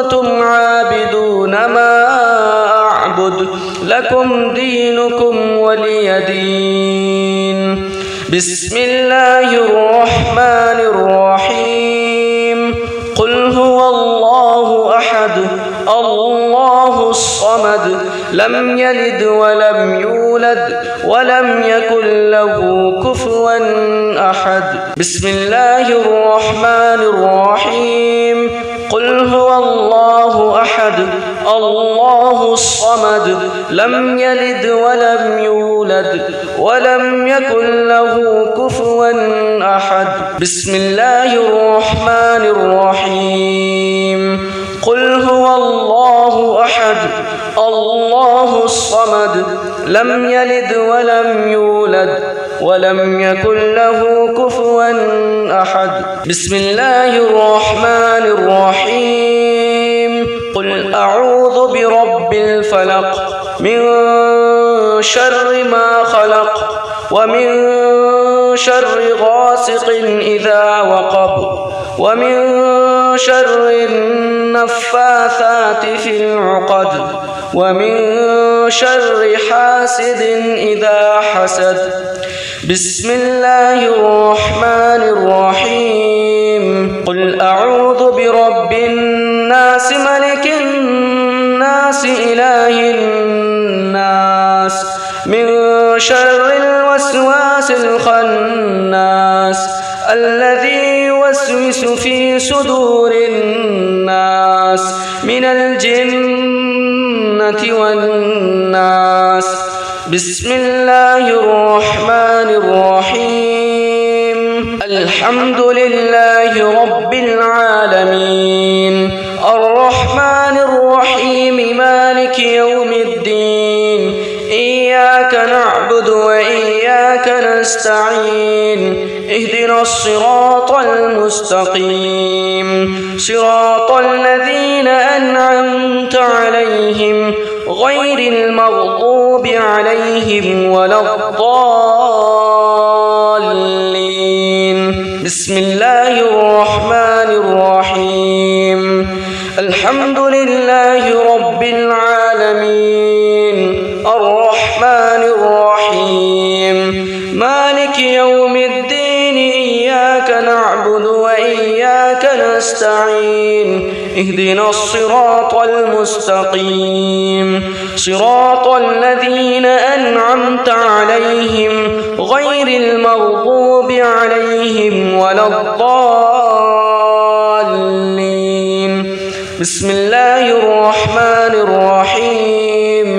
أنتم عابدون ما أعبد لكم دينكم ولي دين. بسم الله الرحمن الرحيم. قل هو الله أحد الله الصمد لم يلد ولم يولد ولم يكن له كفوا أحد. بسم الله الرحمن الرحيم. قل هو الله أحد الله الصمد لم يلد ولم يولد ولم يكن له كفوا أحد. بسم الله الرحمن الرحيم. قل هو الله أحد الله الصمد لم يلد ولم يولد ولم يكن له كفوا أحد. بسم الله الرحمن الرحيم. قل أعوذ برب الفلق من شر ما خلق ومن شر غاسق إذا وقب ومن شر النفاثات في العقد ومن شر حاسد إذا حسد. بسم الله الرحمن الرحيم. قل أعوذ برب الناس ملك الناس إله الناس من شر الوسواس الخناس الذي يوسوس في صدور الناس من الجنة والناس. بسم الله الرحمن الرحيم. الحمد لله رب العالمين الرحمن الرحيم مالك يوم الدين إياك نعبد وإياك نستعين اهدنا الصراط المستقيم صراط الذين أنعمت عليهم غير المغضوب عليهم ولا الضالين. بسم الله الرحمن الرحيم. الحمد لله رب العالمين الرحمن الرحيم مالك يوم الدين إياك نعبد وإياك نستعين اهدنا الصراط المستقيم صراط الذين أنعمت عليهم غير المغضوب عليهم ولا الضالين. بسم الله الرحمن الرحيم.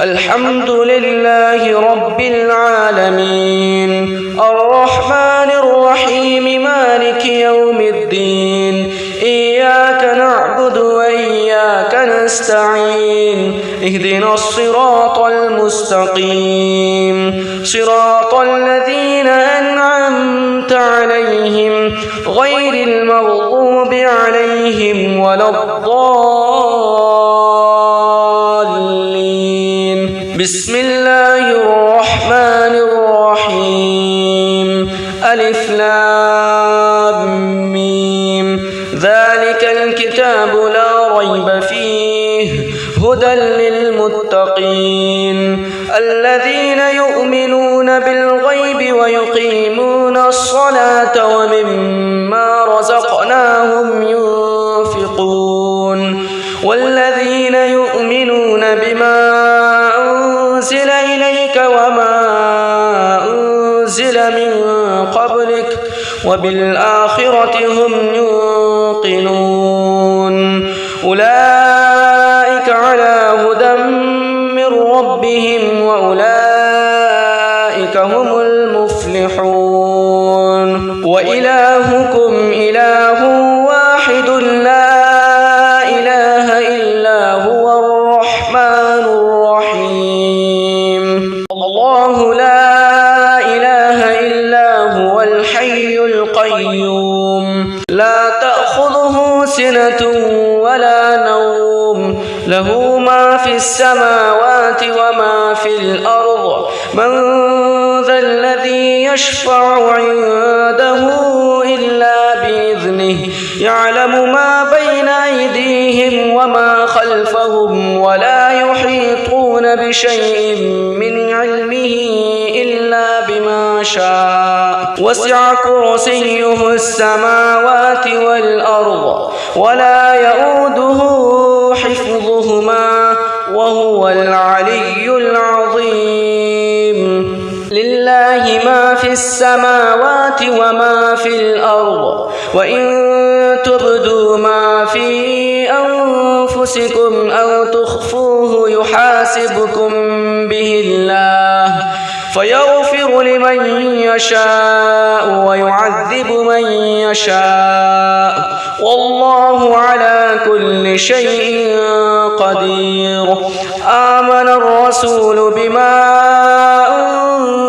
الحمد لله رب العالمين الرحمن الرحيم مالك يوم الدين إياك نعبد وإياك نستعين اهدنا الصراط المستقيم صراط الذين أنعمت عليهم غير المغضوب عليهم ولا الضالين. بسم الله الرحمن الرحيم. ألف لام ميم ذلك الكتاب لا ريب فيه هدى للمتقين الذين يؤمنون بالغيب ويقيمون الصلاة ومما رزقناهم ينفقون والذين يؤمنون بما أنزل إليك وما أنزل من قبلك وبالآخرة هم يوقنون أولئك على هدى من ربهم وأولئك هم المفلحون. وإلهكم إله واحد لا إله إلا هو الرحمن الرحيم. الله لا إله إلا هو الحي القيوم لا تأخذه سنة ولا نوم له ما في السماوات وما في الأرض من ذا الذي يشفع عنده إلا بإذنه يعلم ما بين أيديهم وما خلفهم ولا يحيطون يحيطون بشيء من علمه إلا بما شاء وسع كرسيه السماوات والأرض ولا يؤوده حفظهما وهو العلي العظيم لله ما في السماوات وما في الأرض وإن تبدوا ما في أنفسكم أو تخفوه يحاسبكم به الله فيغفر لمن يشاء ويعذب من يشاء والله على كل شيء قدير آمن الرسول بما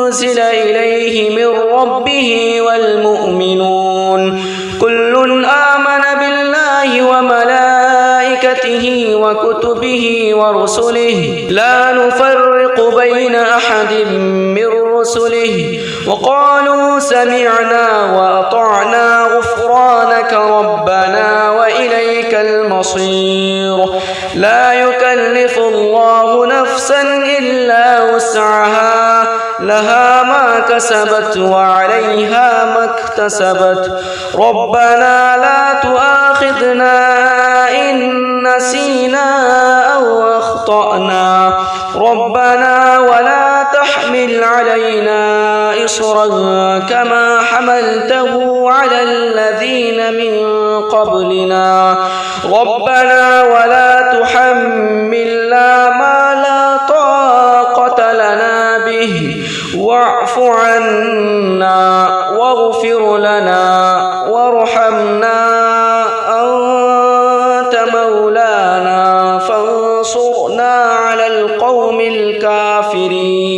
أنزل إليه من ربه والمؤمنون كل آمن بالله وملائكته وكتبه ورسله لا نفرق بين أحد من رسله وقالوا سمعنا وأطعنا غفرانك ربنا وإليك المصير لا يكلف الله نفسا إلا وسعها لها ما كسبت وعليها ما اكتسبت ربنا لا تؤاخذنا إن نسينا أو أخطأنا ربنا ولا تحمل علينا إصرا كما حملته على الذين من قبلنا ربنا ولا تحملنا ما لا طاقة لنا به واعف عنا واغفر لنا وارحمنا أنت مولانا فانصرنا على القوم الكافرين